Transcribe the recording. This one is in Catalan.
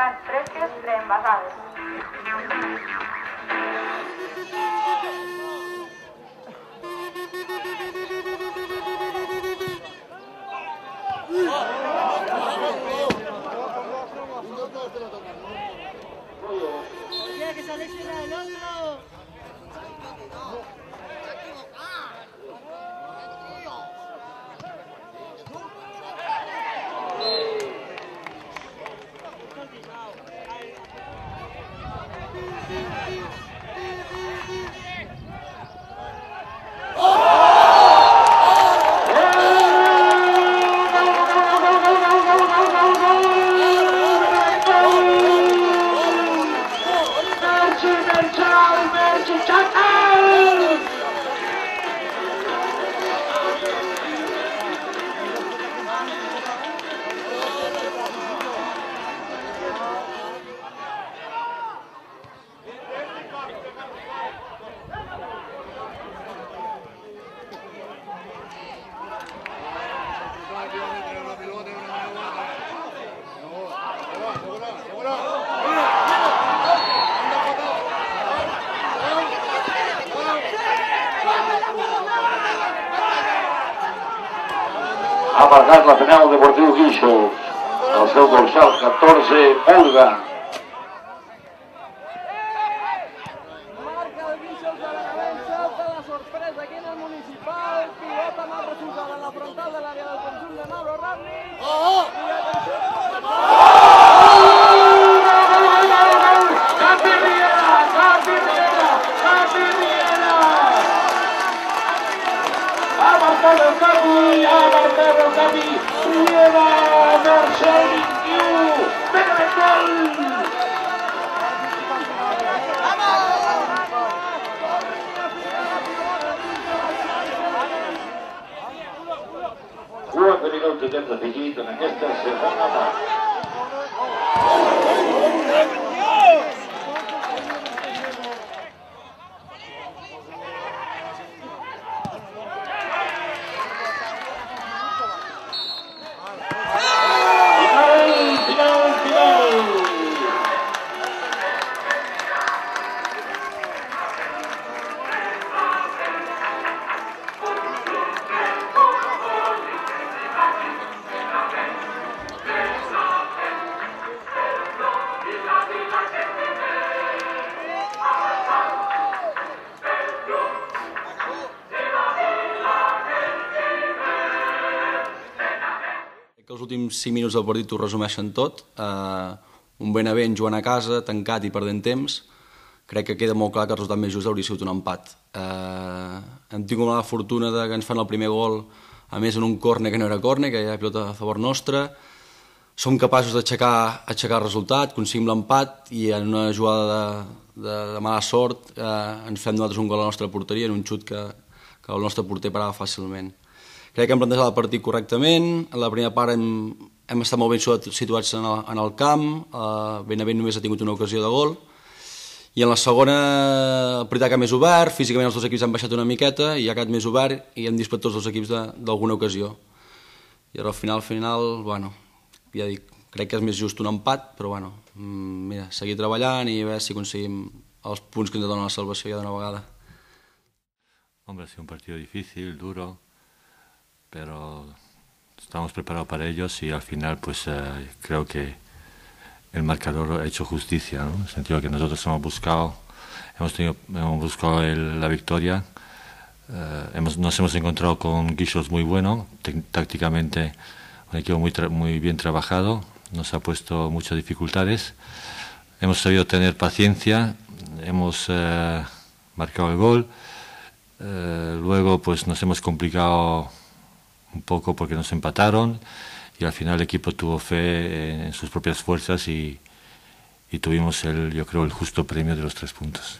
carns fresques preenvasades. Que se aleje del otro. Ha marcat la final del Deportiu Guíxols, el seu dorsal 14, Olga. Marca el Guíxols a la defensa, de la sorpresa aquí en el municipal, pilota mal refusada en la frontal de l'àrea del conjunt de Mauro Rarni. Ha marcado el Capi, lleva Marcel 21, pega el gol. Quatre minuts de temps afegit en aquesta segona part. Els últims 5 minuts del partit ho resumeixen tot. Un Benavent jugant a casa, tancat i perdent temps. Crec que queda molt clar que el resultat més just hauria sigut un empat. Hem tingut la fortuna que ens fan el primer gol, a més en un córner que no era córner, que hi ha pilota a favor nostre. Som capaços d'aixecar el resultat, aconseguim l'empat i en una jugada de mala sort ens fem nosaltres un gol a la nostra porteria en un xut que el nostre porter parava fàcilment. Crec que hem plantejat el partit correctament. En la primera part hem estat molt ben situats en el camp. Benavent només ha tingut una ocasió de gol. I en la segona el partit ha quedat més obert, físicament els dos equips han baixat una miqueta i ha quedat més obert i hem disputat tots els equips d'alguna ocasió. I ara al final, bueno, ja dic, crec que és més just un empat, però bueno, mira, seguir treballant i a veure si aconseguim els punts que ens donen la salvació ja d'una vegada. Hombre, ha sido un partido difícil, duro, pero estamos preparados para ellos y al final pues creo que el marcador ha hecho justicia, ¿no? En el sentido que nosotros hemos buscado la victoria, nos hemos encontrado con Guíxols muy bueno, tácticamente un equipo muy bien trabajado, nos ha puesto muchas dificultades, hemos sabido tener paciencia, hemos marcado el gol, luego pues nos hemos complicado un poco porque nos empataron y al final el equipo tuvo fe en sus propias fuerzas y tuvimos yo creo, el justo premio de los 3 puntos.